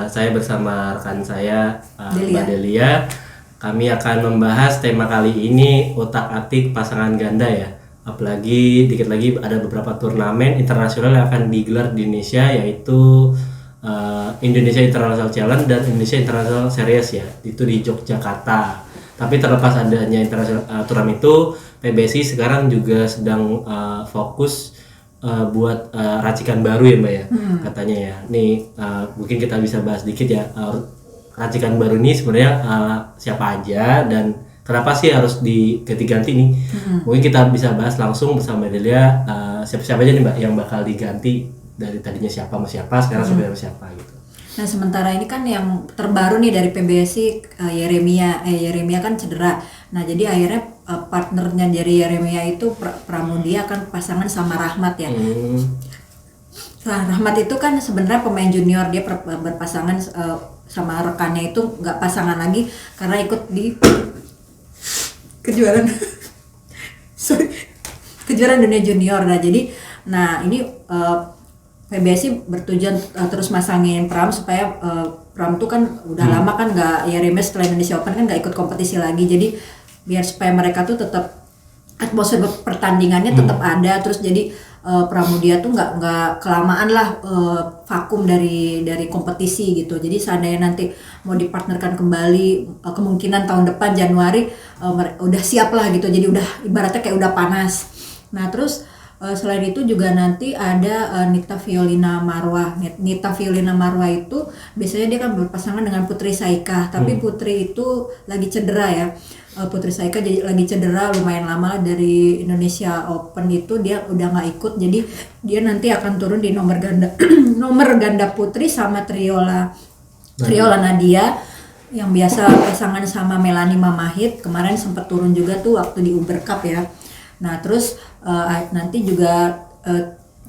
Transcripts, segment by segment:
Saya bersama rekan saya Delia. Mbak Delia. Kami akan membahas tema kali ini utak-atik pasangan ganda ya. Apalagi dikit lagi ada beberapa turnamen internasional yang akan digelar di Indonesia, yaitu Indonesia International Challenge dan Indonesia International Series ya. Itu di Yogyakarta. Tapi terlepas adanya internasional turnamen itu, PBSI sekarang juga sedang fokus buat racikan baru ya Mbak ya, katanya ya. Nih mungkin kita bisa bahas dikit ya, racikan baru ini sebenarnya siapa aja dan kenapa sih harus diganti-ganti nih. Mungkin kita bisa bahas langsung bersama Delia, siapa-siapa aja nih Mbak yang bakal diganti dari tadinya siapa sama siapa, sekarang sama siapa gitu. Nah sementara ini kan yang terbaru nih dari PBSI, Yeremia kan cedera. Nah jadi akhirnya partnernya dari Yeremia itu Pramudia kan pasangan sama Rahmat ya. Nah Rahmat itu kan sebenarnya pemain junior, dia berpasangan sama rekannya itu nggak pasangan lagi karena ikut di kejuaraan kejuaraan dunia junior. Nah jadi ini PBSI bertujuan terus masangin Pram supaya Pram tuh kan udah lama kan nggak, Yeremia setelah Indonesia Open kan nggak ikut kompetisi lagi, jadi biar supaya mereka tuh tetap atmosfer pertandingannya tetap ada, terus jadi Pramudia tuh nggak kelamaan lah vakum dari kompetisi gitu. Jadi seandainya nanti mau dipartnerkan kembali kemungkinan tahun depan Januari udah siap lah gitu, jadi udah ibaratnya kayak udah panas. Nah terus selain itu juga nanti ada Nita Violina Marwah. Nita Violina Marwah itu biasanya dia kan berpasangan dengan Putri Saika, tapi Putri itu lagi cedera ya. Putri Saika jadi lagi cedera lumayan lama dari Indonesia Open itu, dia udah nggak ikut, jadi dia nanti akan turun di nomor ganda nomor ganda putri sama Triola Nadia yang biasa pasangan sama Melanie Mamahit, kemarin sempat turun juga tuh waktu di Uber Cup ya. Nah terus nanti juga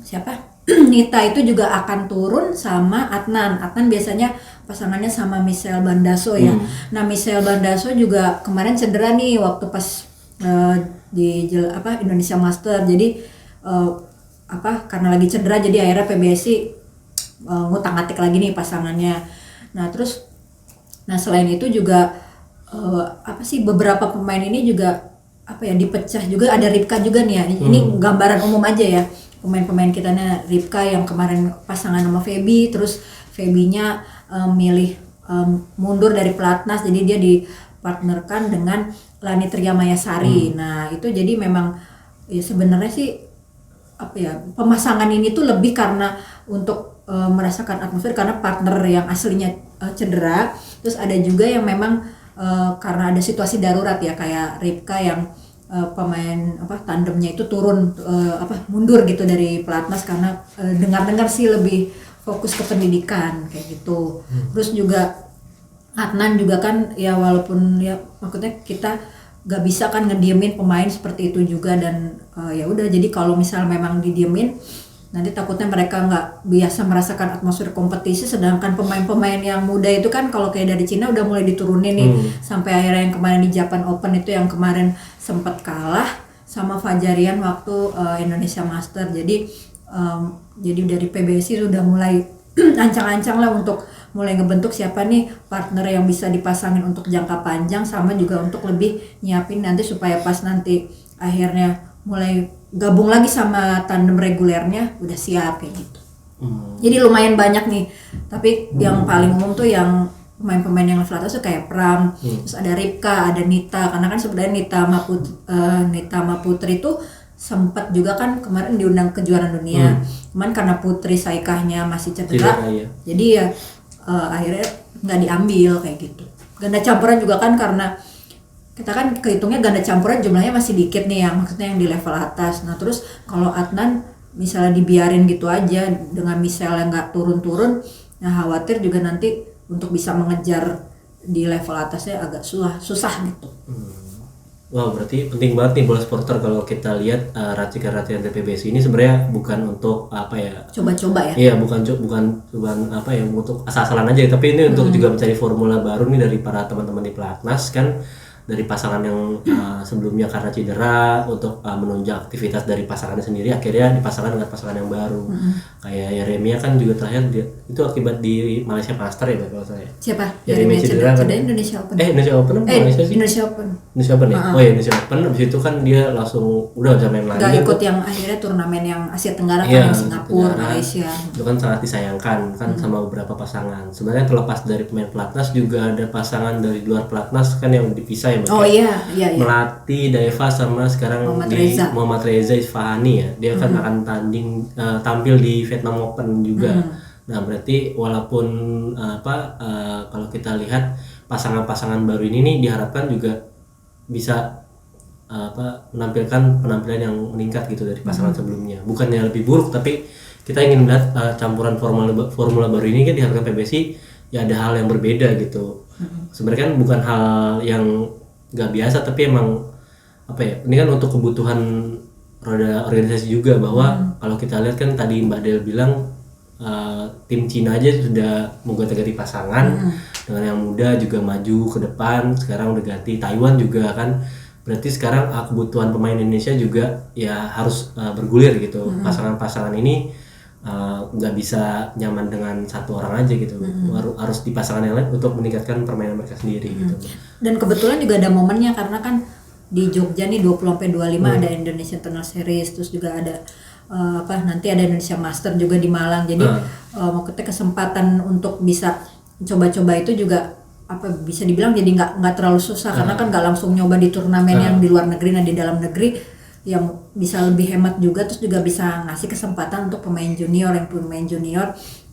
siapa Nita itu juga akan turun sama Adnan biasanya pasangannya sama Michelle Bandaso ya. Nah Michelle Bandaso juga kemarin cedera nih waktu pas di Indonesia Master, jadi karena lagi cedera jadi akhirnya PBSI ngutang-atik lagi nih pasangannya. Nah terus selain itu juga beberapa pemain ini juga dipecah juga, ada Ripka juga nih ya. Ini gambaran umum aja ya. Pemain-pemain kita nih, Ripka yang kemarin pasangan sama Feby, terus Febynya milih mundur dari pelatnas, jadi dia dipartnerkan dengan Lani Triamayasari. Nah, itu jadi memang ya sebenarnya sih pemasangan ini tuh lebih karena untuk merasakan atmosfer karena partner yang aslinya cedera, terus ada juga yang memang karena ada situasi darurat ya, kayak Ripka yang pemain tandemnya itu turun mundur gitu dari pelatnas karena dengar sih lebih fokus ke pendidikan kayak gitu. Terus juga Adnan juga kan ya, walaupun ya maksudnya kita gak bisa kan ngediemin pemain seperti itu juga, dan ya udah, jadi kalau misal memang didiemin nanti takutnya mereka nggak biasa merasakan atmosfer kompetisi, sedangkan pemain-pemain yang muda itu kan kalau kayak dari Cina udah mulai diturunin nih sampai akhirnya yang kemarin di Japan Open itu yang kemarin sempat kalah sama Fajarian waktu Indonesia Master. Jadi dari PBSI sudah mulai ancang-ancang lah untuk mulai ngebentuk siapa nih partner yang bisa dipasangin untuk jangka panjang, sama juga untuk lebih nyiapin nanti supaya pas nanti akhirnya mulai gabung lagi sama tandem regulernya udah siap kayak gitu. Jadi lumayan banyak nih, tapi yang paling umum tuh yang pemain-pemain yang level atas tuh kayak Pram, terus ada Ripka, ada Nita, karena kan sebenarnya Nita sama Putri tuh sempat juga kan kemarin diundang kejuaraan dunia, cuman karena Putri Saikahnya masih cedera, jadi ya akhirnya nggak diambil kayak gitu. Ganda campuran juga kan karena kita kan kehitungnya ganda campuran jumlahnya masih dikit nih, yang maksudnya yang di level atas. Nah terus kalau Adnan misalnya dibiarin gitu aja dengan Michelle yang nggak turun-turun, nah khawatir juga nanti untuk bisa mengejar di level atasnya agak susah gitu. Wow, berarti penting banget nih bola supporter kalau kita lihat racikan-racikan dari PBSI ini sebenarnya bukan untuk coba-coba ya. Iya, bukan untuk asal-asalan aja, tapi ini untuk juga mencari formula baru nih dari para teman-teman di pelatnas kan. dari pasangan yang sebelumnya karena cedera untuk menunjang aktivitas dari pasangannya sendiri, akhirnya dipasangkan dengan pasangan yang baru. Kayak Yeremia kan juga terakhir itu akibat di Malaysia Master ya kalau saya. Siapa? Yeremia cedera kan. Indonesia Open. Indonesia Open apa Malaysia sih? Indonesia Open. Indonesia Open ya? Oh ya Indonesia Open, habis itu kan dia langsung udah bisa main lagi. Gak ikut yang akhirnya turnamen yang Asia Tenggara kan, yang Singapura, Malaysia. Itu kan sangat disayangkan kan sama beberapa pasangan. Sebenarnya terlepas dari pemain pelatnas juga ada pasangan dari luar pelatnas kan yang dipisah ya. Oh iya. Melati Daeva sama sekarang Muhammad Reza Isfahani ya. Dia kan akan tampil di Vietnam Open juga. Nah, berarti walaupun kalau kita lihat pasangan-pasangan baru ini nih diharapkan juga bisa menampilkan penampilan yang meningkat gitu dari pasangan sebelumnya. Bukannya lebih buruk, tapi kita ingin melihat campuran formula baru ini kan diharapkan PBSI ya ada hal yang berbeda gitu. Sebenarnya kan bukan hal yang nggak biasa, tapi emang ini kan untuk kebutuhan roda organisasi juga, bahwa kalau kita lihat kan tadi Mbak Del bilang tim Cina aja sudah mengganti pasangan dengan yang muda juga maju ke depan, sekarang udah ganti Taiwan juga kan, berarti sekarang kebutuhan pemain Indonesia juga ya harus bergulir gitu. Pasangan-pasangan ini nggak bisa nyaman dengan satu orang aja gitu, harus di pasangan yang lain untuk meningkatkan permainan mereka sendiri gitu. Dan kebetulan juga ada momennya karena kan di Jogja nih 20-25 ada Indonesia International Series, terus juga ada nanti ada Indonesia Master juga di Malang, jadi maksudnya kesempatan untuk bisa coba-coba itu juga bisa dibilang jadi nggak terlalu susah karena kan nggak langsung nyoba di turnamen yang di luar negeri. Nah di dalam negeri yang bisa lebih hemat juga, terus juga bisa ngasih kesempatan untuk pemain junior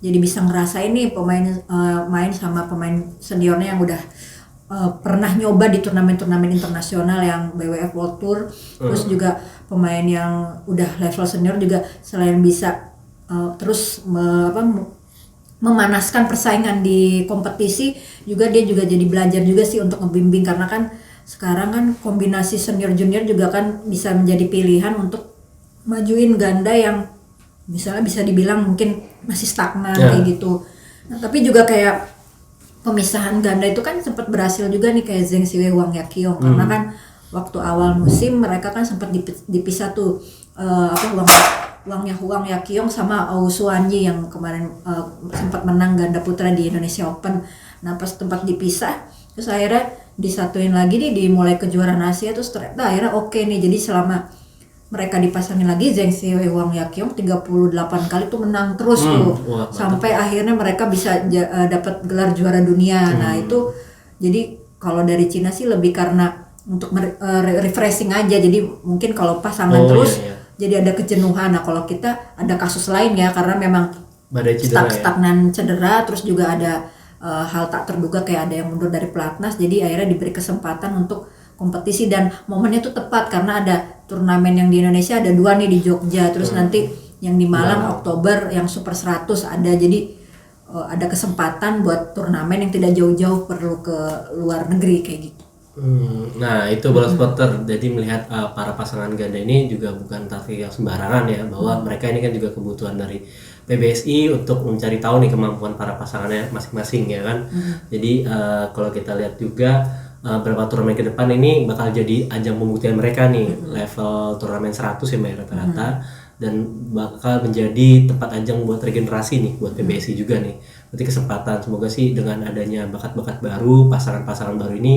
jadi bisa ngerasain nih pemain main sama pemain seniornya yang udah pernah nyoba di turnamen-turnamen internasional yang BWF World Tour, terus juga pemain yang udah level senior juga selain bisa terus memanaskan persaingan di kompetisi, juga dia juga jadi belajar juga sih untuk ngebimbing, karena kan sekarang kan kombinasi senior junior juga kan bisa menjadi pilihan untuk majuin ganda yang misalnya bisa dibilang mungkin masih stagnan kayak gitu. Nah, tapi juga kayak pemisahan ganda itu kan sempat berhasil juga nih kayak Zheng Siwei Wang Yaqiong, karena kan waktu awal musim mereka kan sempat dipisah tuh Wang Yaqiong sama Ou Suanyi yang kemarin sempat menang ganda putra di Indonesia Open. Nah pas tempat dipisah terus akhirnya disatuin lagi nih dimulai kejuaraan Asia, terus ternyata akhirnya oke nih, jadi selama mereka dipasangin lagi Zheng Siwei Wang Yaqiong 38 kali tuh menang terus sampai akhirnya mereka bisa dapat gelar juara dunia. Nah itu jadi kalau dari Cina sih lebih karena untuk refreshing aja, jadi mungkin kalau pasangan jadi ada kejenuhan. Nah kalau kita ada kasus lain ya, karena memang stagnan cedera, terus juga ada hal tak terduga kayak ada yang mundur dari pelatnas, jadi akhirnya diberi kesempatan untuk kompetisi. Dan momennya tuh tepat karena ada turnamen yang di Indonesia ada 2 nih di Jogja, terus nanti yang di Malang Oktober yang Super 100 ada, jadi ada kesempatan buat turnamen yang tidak jauh-jauh perlu ke luar negeri kayak gitu. Nah itu bola supporter, jadi melihat para pasangan ganda ini juga bukan taktik yang sembarangan ya, bahwa mereka ini kan juga kebutuhan dari PBSI untuk mencari tahu nih kemampuan para pasangannya masing-masing ya kan. Jadi kalau kita lihat juga beberapa turnamen ke depan ini bakal jadi ajang pembuktian mereka nih, level turnamen 100 ya rata-rata, dan bakal menjadi tempat ajang buat regenerasi nih buat PBSI juga nih. Berarti kesempatan, semoga sih dengan adanya bakat-bakat baru, pasangan-pasangan baru ini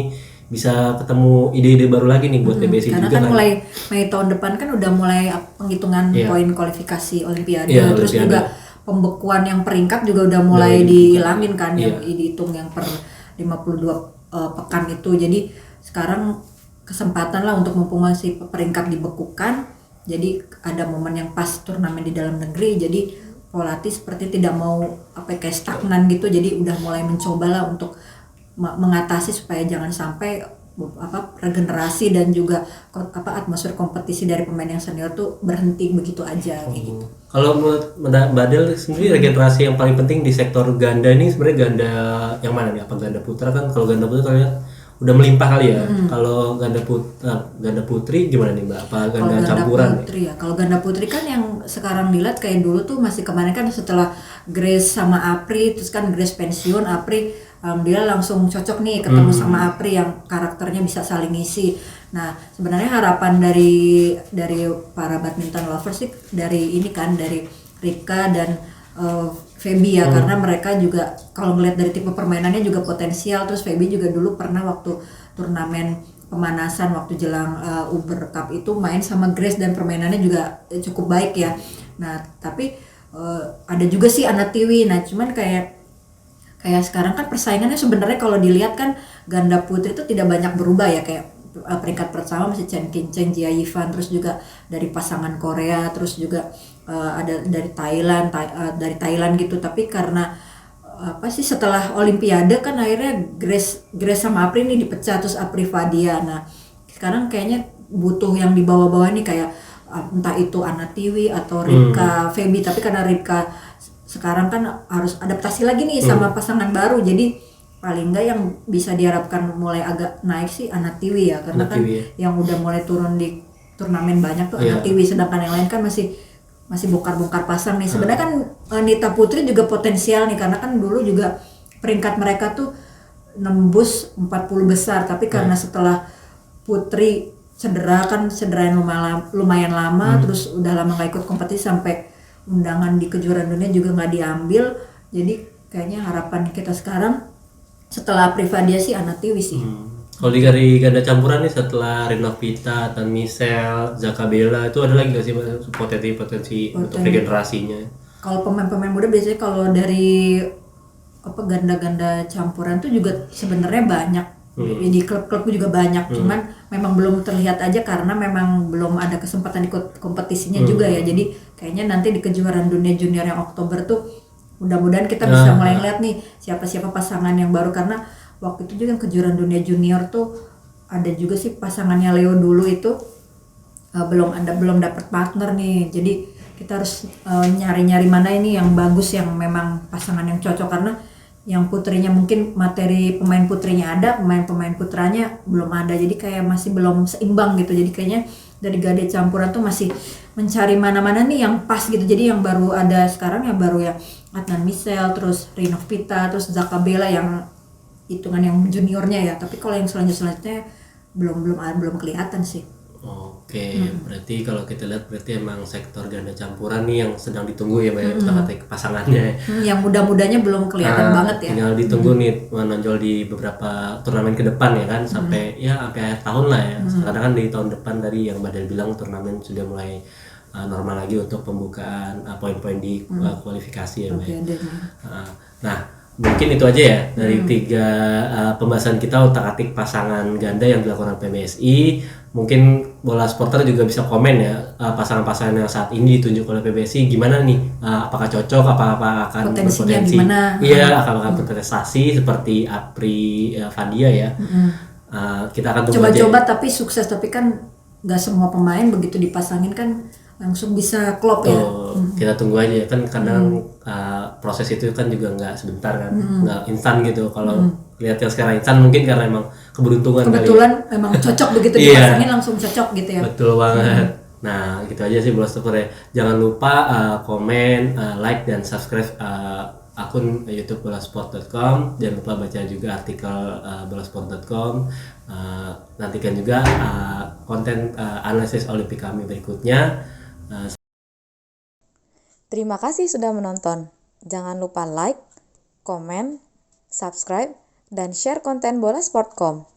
bisa ketemu ide-ide baru lagi nih buat PBSI karena juga kan mulai Mei tahun depan kan udah mulai penghitungan poin kualifikasi Olimpiade, terus juga pembekuan yang peringkat juga udah mulai dihilangin kan, yang dihitung yang per 52 pekan itu. Jadi sekarang kesempatan lah untuk mumpung masih peringkat dibekukan, jadi ada momen yang pas turnamen di dalam negeri, jadi pelatih seperti tidak mau kayak stagnan gitu, jadi udah mulai mencoba lah untuk mengatasi supaya jangan sampai regenerasi dan juga atmosfer kompetisi dari pemain yang senior tuh berhenti begitu aja kayak gitu. Kalau menurut Mbak Del sendiri regenerasi yang paling penting di sektor ganda ini sebenarnya ganda yang mana nih? Apa ganda putra kan? Kalau ganda putra kalian udah melimpah kali ya. Kalau ganda putri gimana nih Mbak? Apa Kalau ganda ganda campuran nih? putri ya, kalau ganda putri kan yang sekarang dilihat kayak dulu tuh masih kemarin kan setelah Grace sama Apri, terus kan Grace pensiun, Apri dia langsung cocok nih ketemu sama Apri yang karakternya bisa saling ngisi. Nah sebenarnya harapan dari para badminton lovers sih dari ini kan dari Rika dan Feby ya, karena mereka juga kalau ngeliat dari tipe permainannya juga potensial. Terus Feby juga dulu pernah waktu turnamen pemanasan waktu jelang Uber Cup itu main sama Grace dan permainannya juga cukup baik ya. Nah tapi ada juga sih Ana Tiwi. Nah cuman kayak sekarang kan persaingannya sebenarnya kalau dilihat kan ganda putri itu tidak banyak berubah ya, kayak peringkat pertama masih Chen Qingchen, Jia Yifan, terus juga dari pasangan Korea, terus juga ada dari Thailand gitu. Tapi karena apa sih setelah Olimpiade kan akhirnya Grace sama Apri ini dipecah, terus Apri Fadia. Nah sekarang kayaknya butuh yang di bawah-bawah nih kayak entah itu Ana Tiwi atau Ripka Feby. Tapi karena Ripka sekarang kan harus adaptasi lagi nih sama pasangan baru, jadi paling enggak yang bisa diharapkan mulai agak naik sih Ana Tiwi ya, karena Ana kan Tiwi, yang udah mulai turun di turnamen banyak tuh Ana Tiwi, sedangkan yang lain kan masih bongkar-bongkar pasang nih. Sebenarnya kan Nita Putri juga potensial nih, karena kan dulu juga peringkat mereka tuh nembus 40 besar, tapi karena setelah Putri cedera yang lumayan lama, terus udah lama gak ikut kompetisi sampai undangan di kejuaraan dunia juga nggak diambil. Jadi kayaknya harapan kita sekarang setelah Privadia sih Ana Tiwi sih. Kalau dari ganda campuran nih setelah Renovita, Tan Michelle, Zakabela itu ada lagi nggak sih potensi untuk regenerasinya? Kalau pemain-pemain muda biasanya kalau dari ganda-ganda campuran tuh juga sebenarnya banyak. Di klub-klub juga banyak, cuman memang belum terlihat aja karena memang belum ada kesempatan ikut kompetisinya juga ya. Jadi kayaknya nanti di kejuaraan dunia junior yang Oktober tuh mudah-mudahan kita bisa mulai ngeliat nih siapa-siapa pasangan yang baru, karena waktu itu juga kejuaraan dunia junior tuh ada juga sih pasangannya Leo dulu itu belum dapat partner nih. Jadi kita harus nyari-nyari mana ini yang bagus, yang memang pasangan yang cocok, karena yang putrinya mungkin materi pemain putrinya ada, pemain putranya belum ada, jadi kayak masih belum seimbang gitu. Jadi kayaknya dari ganda campuran tuh masih mencari mana-mana nih yang pas gitu. Jadi yang baru ada sekarang yang baru ya Adnan Michelle, terus Renovita, terus Zakabela yang hitungan yang juniornya ya. Tapi kalau yang selanjutnya belum kelihatan sih. Oke, berarti kalau kita lihat berarti emang sektor ganda campuran nih yang sedang ditunggu ya Mbak, kata pasangannya. Yang muda-mudanya belum kelihatan banget ya. Tinggal ditunggu nih menonjol di beberapa turnamen ke depan ya kan, sampai akhir tahun lah ya. Sekarang kan di tahun depan tadi yang Mbak Del bilang turnamen sudah mulai normal lagi untuk pembukaan poin-poin di kualifikasi ya Mbak. Nah, mungkin itu aja ya dari tiga pembahasan kita utak-atik pasangan ganda yang dilakukan PBSI. Mungkin Bola Supporter juga bisa komen ya pasangan-pasangan yang saat ini ditunjuk oleh PBSI gimana nih, apakah cocok, apakah akan berpotensi, akan berprestasi seperti Apri Fadia ya. Kita akan tunggu coba-coba aja. tapi sukses, tapi kan nggak semua pemain begitu dipasangin kan langsung bisa klop ya. Kita tunggu aja kan, kadang proses itu kan juga nggak sebentar kan, nggak instan gitu. Kalau lihat yang sekarang instan mungkin karena emang kebetulan memang cocok begitu dipasangin langsung cocok gitu ya. Betul banget. Nah gitu aja sih Bola Super ya. Jangan lupa komen, like dan subscribe akun YouTube bolasport.com. Jangan lupa baca juga artikel bolasport.com. Nantikan juga konten analisis Olimpik kami berikutnya. Terima kasih sudah menonton. Jangan lupa like, komen, subscribe, dan share konten Bola Sport.com.